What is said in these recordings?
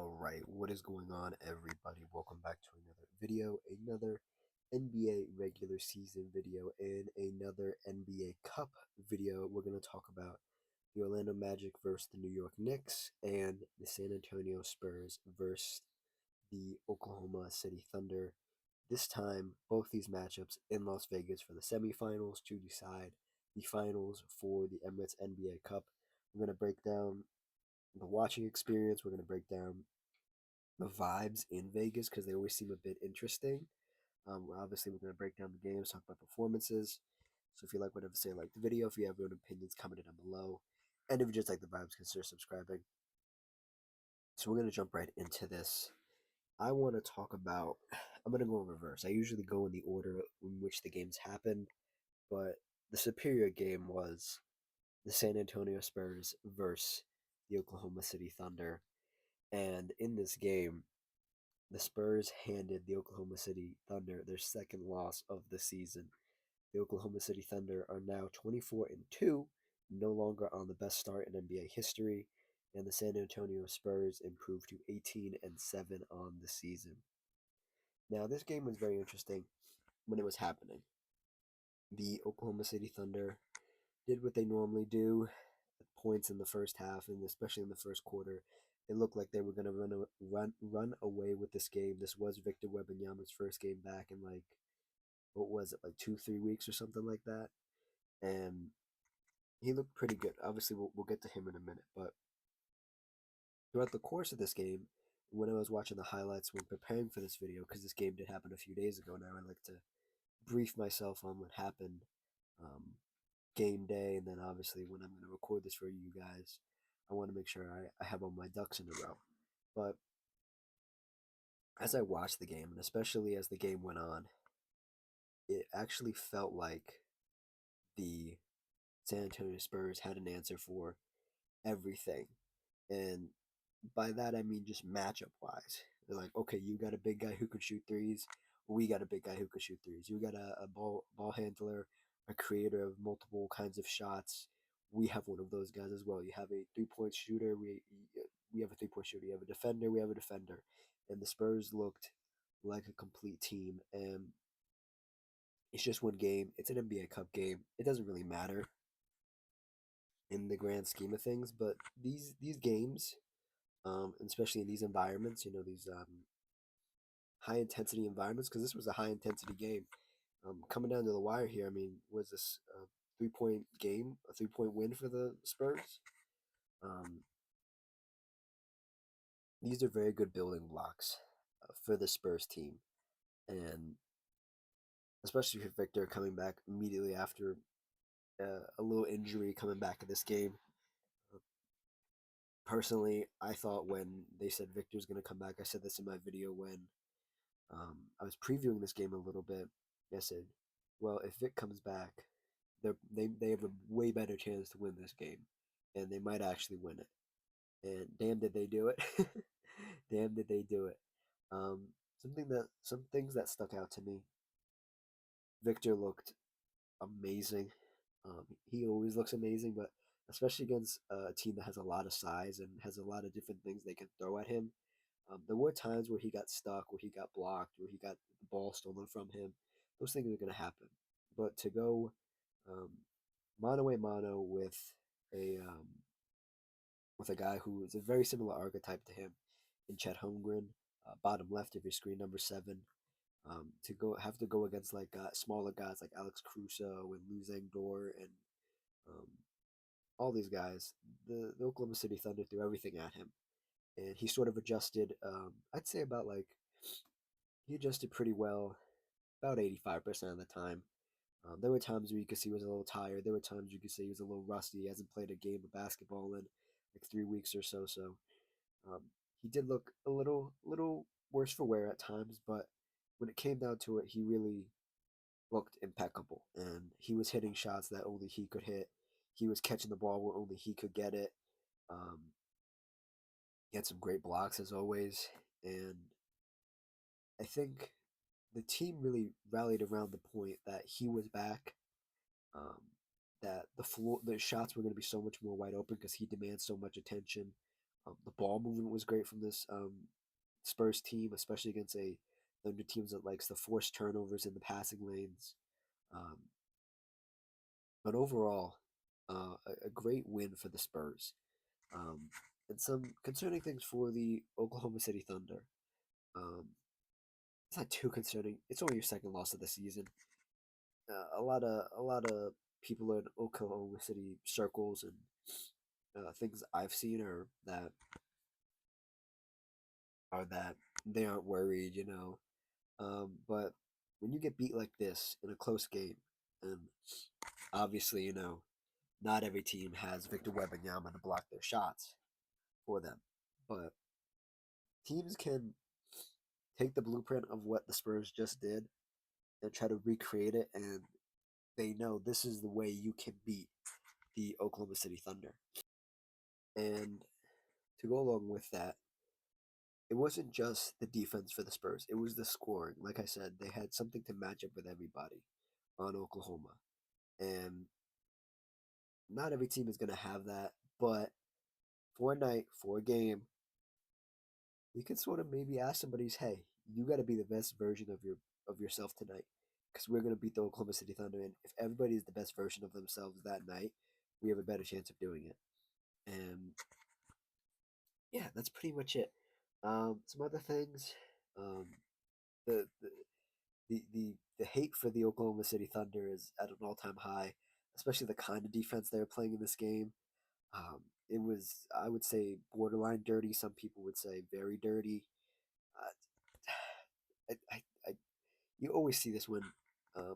All right, what is going on, everybody? Welcome back to another video, another NBA regular season video, and another NBA Cup video. We're going to talk about the Orlando Magic versus the New York Knicks and the San Antonio Spurs versus the Oklahoma City Thunder. This time, both these matchups in Las Vegas for the semifinals to decide the finals for the Emirates NBA Cup. We're going to break down the watching experience. We're going to break down the vibes in Vegas because they always seem a bit interesting. Obviously, we're going to break down the games, talk about performances. So if you like whatever, say like the video. If you have your own opinions, comment it down below. And if you just like the vibes, consider subscribing. So we're going to jump right into this. I want to talk about, I'm going to go in reverse. I usually go in the order in which the games happened, but the superior game was the San Antonio Spurs versus the Oklahoma City Thunder. And in this game, the Spurs handed the Oklahoma City Thunder their second loss of the season. The Oklahoma City Thunder are now 24-2, no longer on the best start in NBA history, and the San Antonio Spurs improved to 18-7 on the season. Now, this game was very interesting when it was happening. The Oklahoma City Thunder did what they normally do at points in the first half, and especially in the first quarter. It looked like they were going to run away with this game. This was Victor Wembanyama's first game back in like, what was it, like 2-3 weeks or something like that, and he looked pretty good. Obviously, we'll get to him in a minute, but throughout the course of this game, when I was watching the highlights when preparing for this video, because this game did happen a few days ago now, I like to brief myself on what happened um, game day, and then obviously when I'm going to record this for you guys, I want to make sure I have all my ducks in a row. But as I watched the game, and especially as the game went on, it actually felt like the San Antonio Spurs had an answer for everything. And by that, I mean just matchup wise. They're like, okay, you got a big guy who can shoot threes. We got a big guy who can shoot threes. You got a ball handler, a creator of multiple kinds of shots. We have one of those guys as well. You have a 3-point shooter. We have a 3-point shooter. You have a defender. We have a defender. And the Spurs looked like a complete team. And it's just one game. It's an NBA Cup game. It doesn't really matter in the grand scheme of things. But these games, especially in these environments, these high intensity environments, because this was a high intensity game. Coming down to the wire here, I mean, was this a 3-point game, a 3-point win for the Spurs? Um, these are very good building blocks for the Spurs team, and especially for Victor coming back immediately after a little injury coming back in this game. Personally, I thought when they said Victor's going to come back, I said this in my video when I was previewing this game a little bit. I said, well, if Vic comes back, they have a way better chance to win this game, and they might actually win it. And damn, did they do it! Damn, did they do it! Some things that stuck out to me. Victor looked amazing. He always looks amazing, but especially against a team that has a lot of size and has a lot of different things they can throw at him. There were times where he got stuck, where he got blocked, where he got the ball stolen from him. Those things are going to happen. But to go um, mano a mano with a guy who is a very similar archetype to him in Chet Holmgren, bottom left of your screen, number 7, to go against like smaller guys like Alex Caruso and Lou Zangdor and um, all these guys, the Oklahoma City Thunder threw everything at him, and he sort of adjusted. I'd say about like he adjusted pretty well, about 85% of the time. There were times where you could see he was a little tired. There were times you could see he was a little rusty. He hasn't played a game of basketball in like 3 weeks or so. So um, he did look a little worse for wear at times, but when it came down to it, he really looked impeccable, and he was hitting shots that only he could hit. He was catching the ball where only he could get it. Um, he had some great blocks as always, and I think the team really rallied around the point that he was back. Um, that the shots were going to be so much more wide open because he demands so much attention. The ball movement was great from this Spurs team, especially against a Thunder teams that likes to force turnovers in the passing lanes. Um, but overall, a great win for the Spurs. Um, and some concerning things for the Oklahoma City Thunder. Um, it's not too concerning. It's only your second loss of the season. A lot of people in Oklahoma City circles and things I've seen are that they aren't worried, but when you get beat like this in a close game, and obviously, not every team has Victor Wembanyama to block their shots for them, but teams can take the blueprint of what the Spurs just did and try to recreate it, and they know this is the way you can beat the Oklahoma City Thunder. And to go along with that, it wasn't just the defense for the Spurs, it was the scoring. Like I said, they had something to match up with everybody on Oklahoma. And not every team is going to have that, but for a night, for a game, you can sort of maybe ask somebody, hey, you got to be the best version of yourself tonight because we're going to beat the Oklahoma City Thunder. And if everybody is the best version of themselves that night, we have a better chance of doing it. And yeah, that's pretty much it. Some other things, um, the, the the hate for the Oklahoma City Thunder is at an all time high, especially the kind of defense they were playing in this game. Um, it was, I would say, borderline dirty. Some people would say very dirty. I you always see this when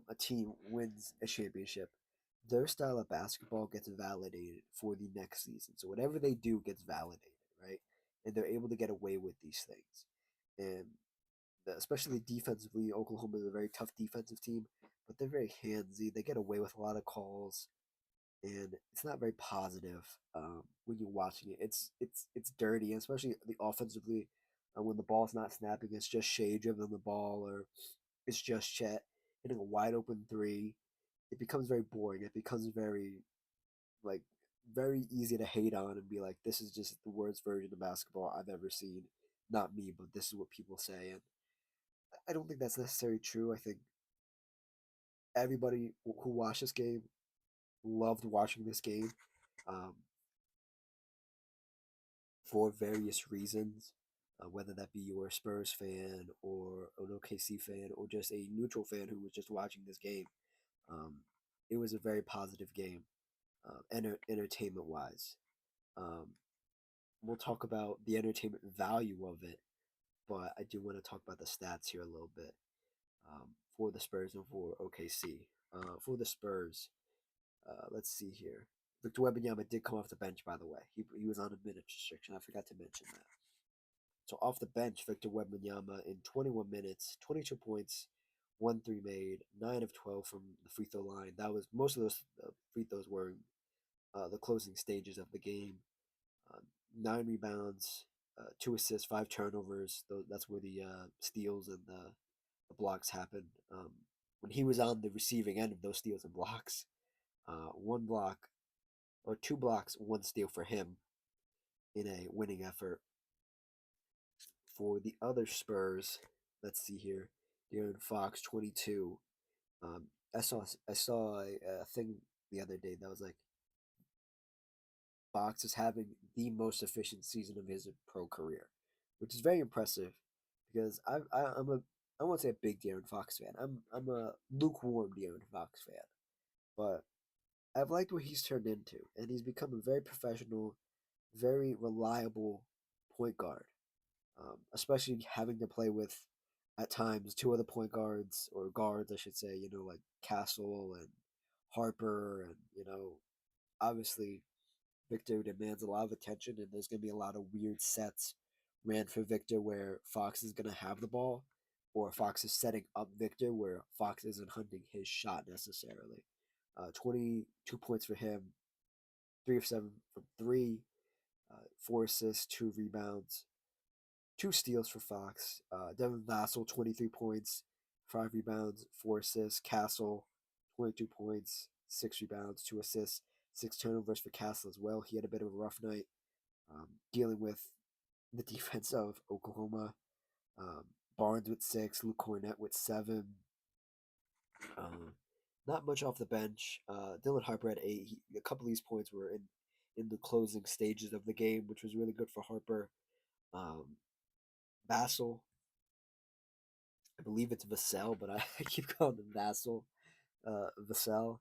a team wins a championship. Their style of basketball gets validated for the next season. So whatever they do gets validated, right? And they're able to get away with these things. And especially defensively, Oklahoma is a very tough defensive team, but they're very handsy. They get away with a lot of calls, and it's not very positive when you're watching it. It's dirty, especially the offensively. When the ball's not snapping, it's just Shea dribbling the ball, or it's just Chet hitting a wide open three. It becomes very boring. It becomes like very easy to hate on and be like, this is just the worst version of basketball I've ever seen. Not me, but this is what people say, and I don't think that's necessarily true. I think everybody who watched this game loved watching this game um, for various reasons, whether that be you're a Spurs fan or an OKC fan or just a neutral fan who was just watching this game. Um, it was a very positive game, entertainment wise. Um, we'll talk about the entertainment value of it, but I do want to talk about the stats here a little bit for the Spurs and for OKC. For the Spurs, let's see here. Victor Wembanyama did come off the bench, by the way. He was on a minute restriction. I forgot to mention that. So off the bench, Victor Wembanyama in 21 minutes, 22 points, 1 3 made, 9 of 12 from the free throw line. That was most of those free throws were in the closing stages of the game. 9 rebounds, 2 assists, 5 turnovers. That's where the steals and the blocks happened. When he was on the receiving end of those steals and blocks, 1 block or 2 blocks, 1 steal for him in a winning effort. For the other Spurs, let's see here, De'Aaron Fox 22. Um, I saw a thing the other day that was like Fox is having the most efficient season of his pro career, which is very impressive because I'm a I won't say a big De'Aaron Fox fan. I'm a lukewarm De'Aaron Fox fan, but I've liked what he's turned into, and he's become a very professional, very reliable point guard. Especially having to play with, at times, 2 other point guards or guards, I should say. Like Castle and Harper, and obviously Victor demands a lot of attention, and there's going to be a lot of weird sets ran for Victor where Fox is going to have the ball, or Fox is setting up Victor where Fox isn't hunting his shot necessarily. 22 points for him, 3 of 7 from three, 4 assists, 2 rebounds, 2 steals for Fox. Devin Vassell, 23 points, 5 rebounds, 4 assists. Castle, 22 points, 6 rebounds, 2 assists, 6 turnovers for Castle as well. He had a bit of a rough night. dealing with the defense of Oklahoma. Um, Barnes with 6, Luke Cornett with 7. Um, Not much off the bench. Dylan Harper had 8. A couple of these points were in the closing stages of the game, which was really good for Harper. Um, Vassell, I believe it's Vassell, but I keep calling him Vassell. Vassell.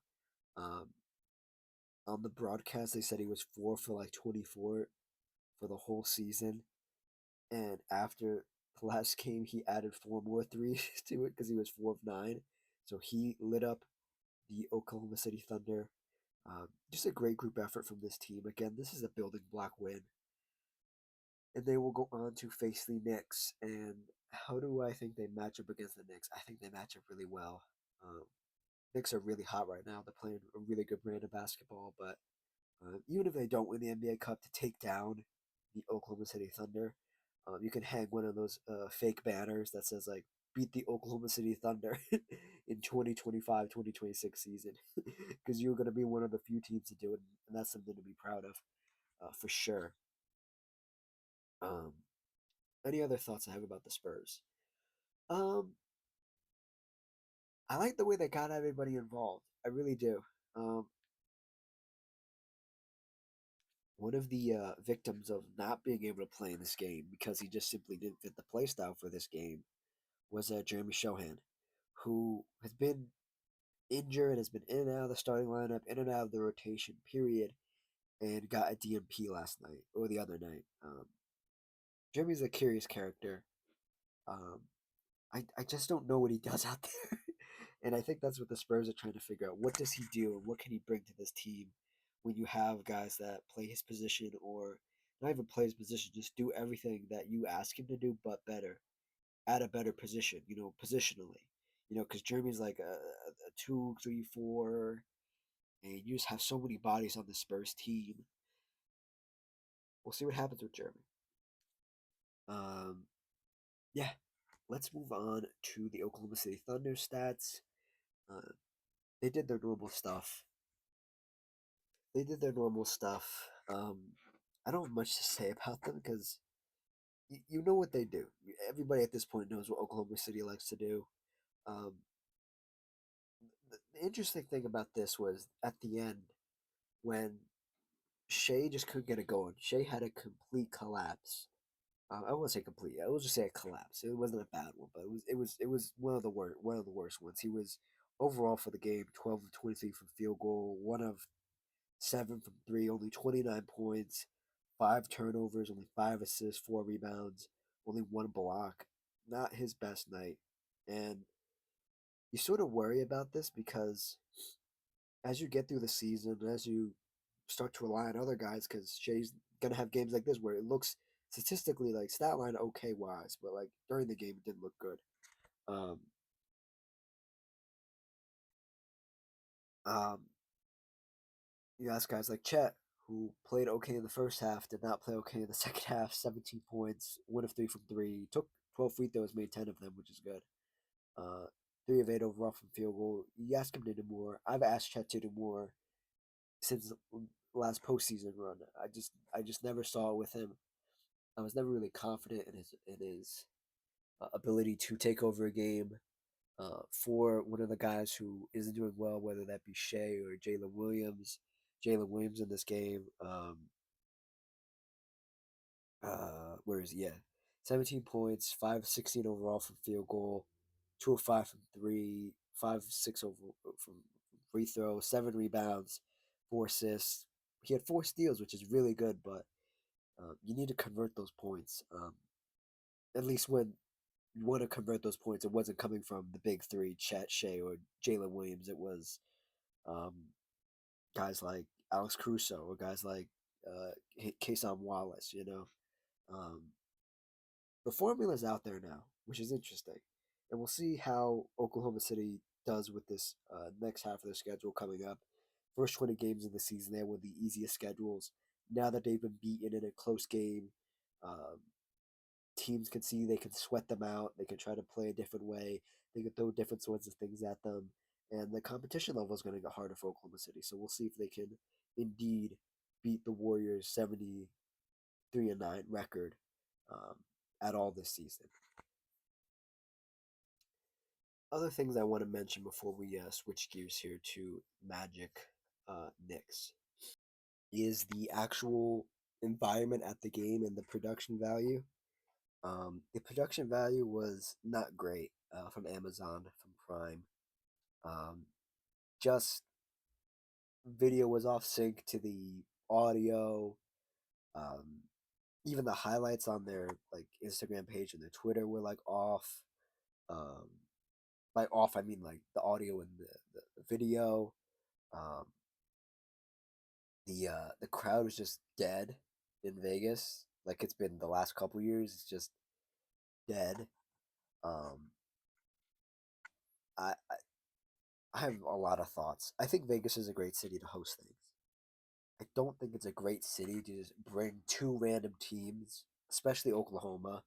Um, on the broadcast, they said he was 4 for like 24 for the whole season. And after the last game, he added 4 more threes to it because he was 4 of 9. So he lit up the Oklahoma City Thunder. Just a great group effort from this team. Again, this is a building block win. And they will go on to face the Knicks. And how do I think they match up against the Knicks? I think they match up really well. Um, Knicks are really hot right now. They're playing a really good brand of basketball. But even if they don't win the NBA Cup, to take down the Oklahoma City Thunder, you can hang one of those fake banners that says like beat the Oklahoma City Thunder in 2025-2026 season because you're going to be one of the few teams to do it, and that's something to be proud of for sure. Um, any other thoughts I have about the Spurs? Um, I like the way they got everybody involved. I really do. Um, One of the victims of not being able to play in this game because he just simply didn't fit the play style for this game was Jeremy Shohan, who has been injured, has been in and out of the starting lineup, in and out of the rotation, period, and got a DMP last night or the other night. Jeremy's a curious character. Um, I just don't know what he does out there. And I think that's what the Spurs are trying to figure out. What does he do and what can he bring to this team when you have guys that play his position or not even play his position, just do everything that you ask him to do, but better, at a better position, positionally. Because Jeremy's like a 2, 3, 4, and you just have so many bodies on the Spurs team. We'll see what happens with Jeremy. Um, yeah, let's move on to the Oklahoma City Thunder stats. Uh, they did their normal stuff. They did their normal stuff. I don't have much to say about them because you know what they do. Everybody at this point knows what Oklahoma City likes to do. Um, the interesting thing about this was at the end when Shea just couldn't get it going. Shea had a complete collapse. I won't say complete. I will just say a collapse. It wasn't a bad one, but it was one of the worst ones. He was overall for the game 12 of 23 from field goal, 1 of 7 from three, only 29 points, 5 turnovers, only 5 assists, 4 rebounds, only 1 block. Not his best night, and you sort of worry about this because as you get through the season, as you start to rely on other guys, because Shea's gonna have games like this where it looks statistically like stat line okay wise, but like during the game it didn't look good. Um, um, you ask guys like Chet, who played okay in the first half, did not play okay in the second half. 17 points, 1 of 3 from three, took 12 free throws, made 10 of them, which is good. 3 of 8 overall from field goal. You ask him to do more. I've asked Chet to do more since last postseason run. I just never saw it with him. I was never really confident in his ability to take over a game for one of the guys who isn't doing well, whether that be Shea or Jalen Williams. Jalen Williams in this game. Where is he? Yeah, 17 points, 5 of 16 overall from field goal, 2 of 5 from three, 5 of 6 over from free throw, 7 rebounds, 4 assists. He had 4 steals, which is really good, but you need to convert those points. At least when you want to convert those points, it wasn't coming from the big three, Chet, Shea, or Jalen Williams. It was um, guys like Alex Caruso or guys like Kason Wallace. Um, the formula's out there now, which is interesting, and we'll see how Oklahoma City does with this next half of their schedule coming up. First 20 games of the season, they have one of the easiest schedules. Now that they've been beaten in a close game, um, teams can see they can sweat them out. They can try to play a different way. They can throw different sorts of things at them. And the competition level is going to get harder for Oklahoma City. So we'll see if they can indeed beat the Warriors 70 3-9 record um, at all this season. Other things I want to mention before we switch gears here to Magic Knicks is the actual environment at the game and the production value. The production value was not great from Amazon, from Prime. Um, just video was off sync to the audio. Um, Even the highlights on their like Instagram page and their Twitter were like off. Um, by off I mean like the audio and the video. Um, the crowd was just dead in Vegas. Like it's been the last couple years. It's just dead. Um, I have a lot of thoughts. I think Vegas is a great city to host things. I don't think it's a great city to just bring two random teams, especially Oklahoma.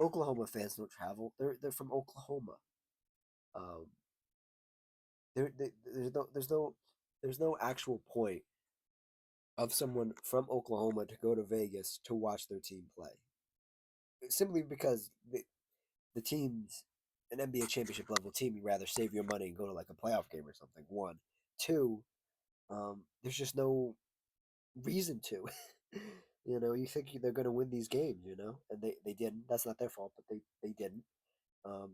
Oklahoma fans don't travel. They're from Oklahoma. Um, there's no actual point of someone from Oklahoma to go to Vegas to watch their team play. Simply because the team's an NBA championship level team, you'd rather save your money and go to like a playoff game or something. One, two, there's just no reason to. You think they're going to win these games, and they didn't. That's not their fault, but they didn't. Um,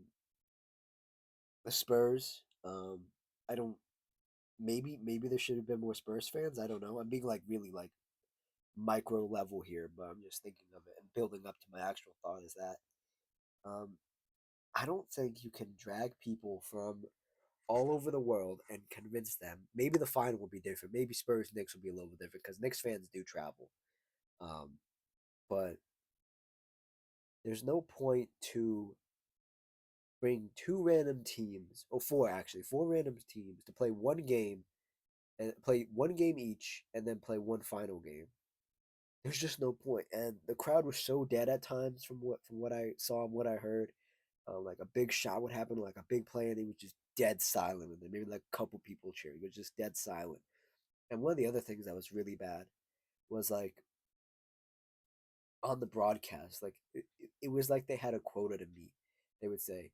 the Spurs, I don't. Maybe there should have been more Spurs fans. I don't know. I'm being like really like micro level here, but I'm just thinking of it and building up to my actual thought is that um, I don't think you can drag people from all over the world and convince them. Maybe the final will be different. Maybe Spurs Knicks will be a little bit different because Knicks fans do travel. Um, but there's no point to bring two random teams, or four actually, four random teams to play one game and play one game each and then play one final game. There's just no point. And the crowd was so dead at times from what I saw and what I heard. Like a big shot would happen, like a big play, and it was just dead silent. And then maybe like a couple people cheering. It was just dead silent. And one of the other things that was really bad was like on the broadcast, like it was like they had a quota to meet. They would say,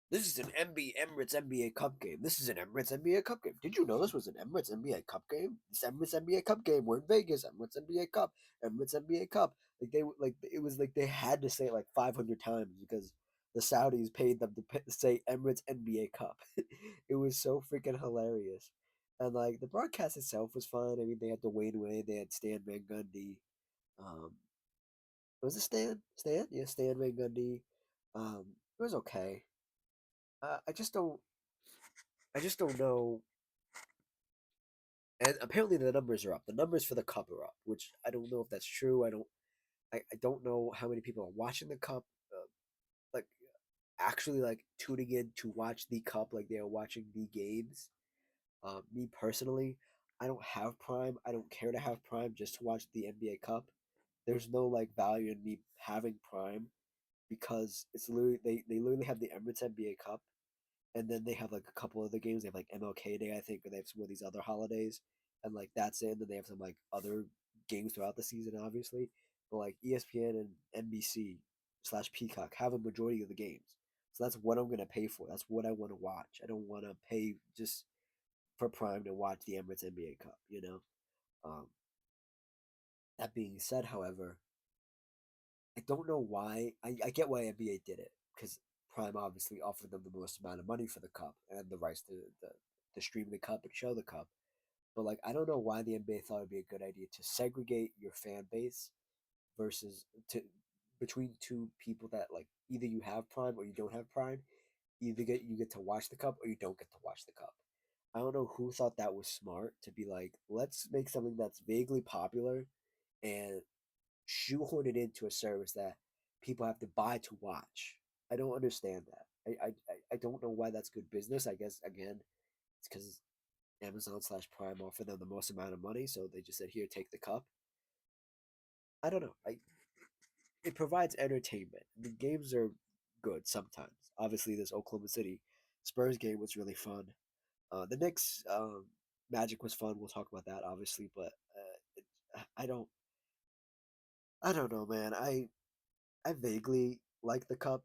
"This is an Emirates NBA Cup game. This is an Emirates NBA Cup game. Did you know this was an Emirates NBA Cup game? This Emirates NBA Cup game. We're in Vegas. Emirates NBA Cup. Emirates NBA Cup." Like like it was like they had to say it like 500 times because the Saudis paid them to say Emirates NBA Cup. It was so freaking hilarious. And like the broadcast itself was fine. I mean, they had Dwayne Wade, they had Stan Van Gundy. Um, was it Stan? Stan? Yeah, Stan Van Gundy. It was okay. Uh, I just don't. I just don't know. And apparently the numbers are up. The numbers for the cup are up, which I don't know if that's true. I don't. I don't know how many people are watching the cup. Like actually like tuning in to watch the cup, like they are watching the games. Me personally, I don't have Prime. I don't care to have Prime just to watch the NBA Cup. There's no like value in me having Prime because it's literally they literally have the Emirates NBA Cup, and then they have like a couple other games. They have like MLK Day, I think, or they have some of these other holidays, and like that's it. And then they have some like other games throughout the season, obviously. But like ESPN and NBC/slash Peacock have a majority of the games, so that's what I'm gonna pay for. That's what I want to watch. I don't want to pay just for Prime to watch the Emirates NBA Cup. That being said, however, I don't know why. I get why NBA did it because Prime obviously offered them the most amount of money for the cup and the rights to stream the cup and show the cup. But like, I don't know why the NBA thought it'd be a good idea to segregate your fan base versus to between two people that like either you have Prime or you don't have Prime. Either you get to watch the cup or you don't get to watch the cup. I don't know who thought that was smart to be like, let's make something that's vaguely popular and shoehorn it into a service that people have to buy to watch. I don't understand that. I don't know why that's good business. I guess again, it's because Amazon/slash Prime offer them the most amount of money, so they just said, "Here, take the cup." I don't know. It provides entertainment. The games are good sometimes. Obviously, this Oklahoma City Spurs game was really fun. The Knicks Magic was fun. We'll talk about that obviously, but I don't. I don't know, man. I vaguely like the cup.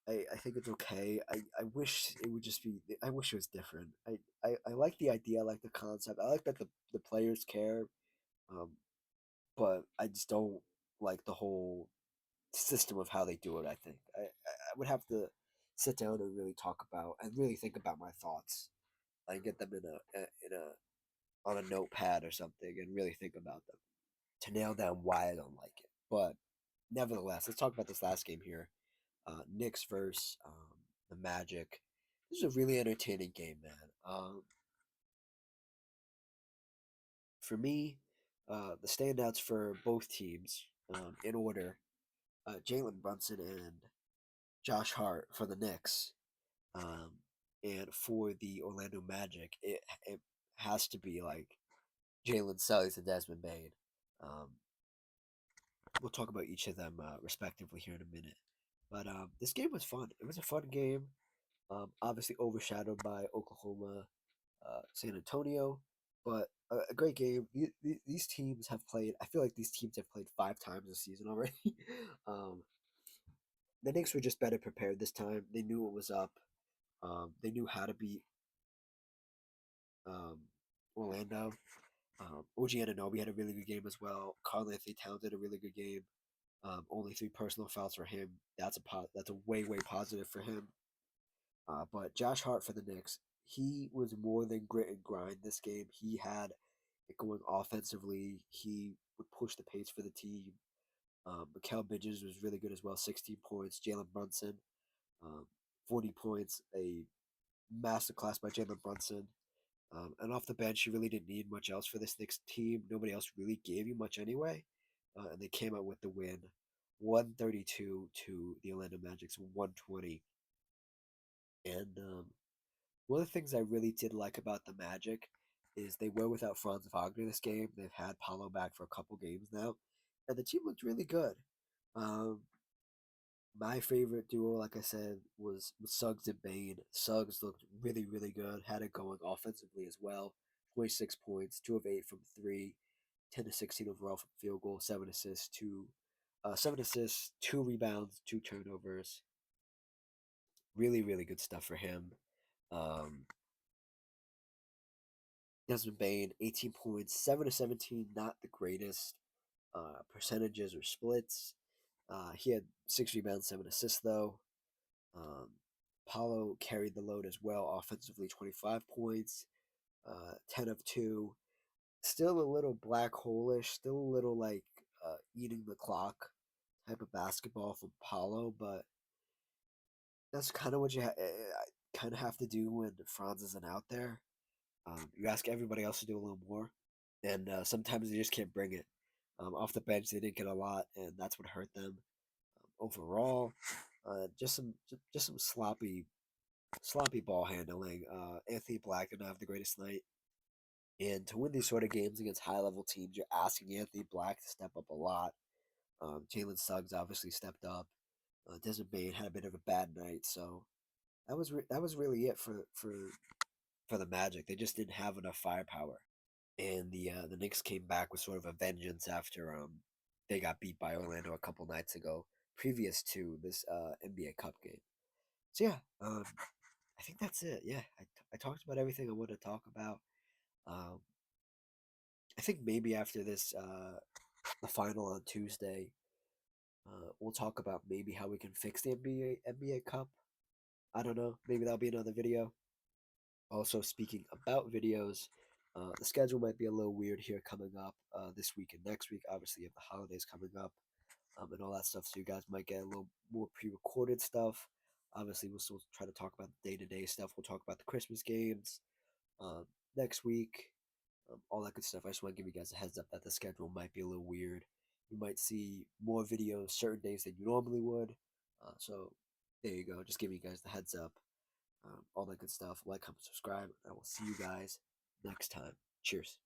I think it's okay. I wish it would just be. I wish it was different. I like the idea. I like the concept. I like that the players care. Um, but I just don't like the whole system of how they do it. I think I would have to sit down and really talk about and really think about my thoughts and get them in a on a notepad or something and really think about them to nail down why I don't like it. But nevertheless, let's talk about this last game here. Knicks versus the Magic. This is a really entertaining game, man. For me, the standouts for both teams, in order, Jalen Brunson and Josh Hart for the Knicks. Um, and for the Orlando Magic, it has to be like Jalen Suggs and Desmond Bain. Um, we'll talk about each of them respectively here in a minute. But this game was fun. It was a fun game. Obviously overshadowed by Oklahoma, San Antonio, but a great game. These teams have played. I feel like these teams have played 5 times this season already. um, the Knicks were just better prepared this time. They knew what was up. They knew how to beat um, Orlando. OG Anunoby had a really good game as well. Karl Anthony Towns had a really good game. Only 3 personal fouls for him. That's a way positive for him. But Josh Hart for the Knicks, he was more than grit and grind this game. He had it going offensively. He would push the pace for the team. Mikal Bridges was really good as well, 16 points. Jalen Brunson, um, 40 points, a masterclass by Jalen Brunson. And off the bench, you really didn't need much else for this Knicks team. Nobody else really gave you much anyway. And they came out with the win, 132 to the Orlando Magic's 120. And one of the things I really did like about the Magic is they were without Franz Wagner this game. They've had Paulo back for a couple games now, and the team looked really good. Um, my favorite duo, like I said, was Suggs and Bain. Suggs looked really good. Had it going offensively as well. 26 points, 2 of 8 from three, 10 to 16 overall from field goal, 7 assists, 2 rebounds, 2 turnovers. Really good stuff for him. Um, Desmond Bain, 18 points, 7 to 17, not the greatest percentages or splits. He had 6 rebounds, 7 assists though. Um, Paulo carried the load as well, offensively 25 points, 10 of 2. Still a little black hole-ish, still a little like eating the clock type of basketball from Paulo, but that's kind of what you kind of have to do when Franz isn't out there. You ask everybody else to do a little more, and sometimes they just can't bring it. Off the bench, they didn't get a lot, and that's what hurt them overall. Just some sloppy ball handling. Anthony Black did not have the greatest night, and to win these sort of games against high level teams, you're asking Anthony Black to step up a lot. Jalen Suggs obviously stepped up. Desmond Bain had a bit of a bad night, so that was really it for the Magic. They just didn't have enough firepower, and the Knicks came back with sort of a vengeance after they got beat by Orlando a couple nights ago, previous to this NBA Cup game. So yeah, I think that's it. Yeah, I talked about everything I wanted to talk about. Um, I think maybe after this the final on Tuesday, we'll talk about maybe how we can fix the NBA Cup. I don't know. Maybe that'll be another video. Also, speaking about videos, the schedule might be a little weird here coming up this week and next week. Obviously, you have the holidays coming up and all that stuff, so you guys might get a little more pre-recorded stuff. Obviously, we'll still try to talk about the day-to-day stuff. We'll talk about the Christmas games um, next week, all that good stuff. I just want to give you guys a heads up that the schedule might be a little weird. You might see more videos certain days than you normally would. So there you go. Just giving you guys the heads up. All that good stuff. Like, comment, subscribe. I will see you guys next time. Cheers.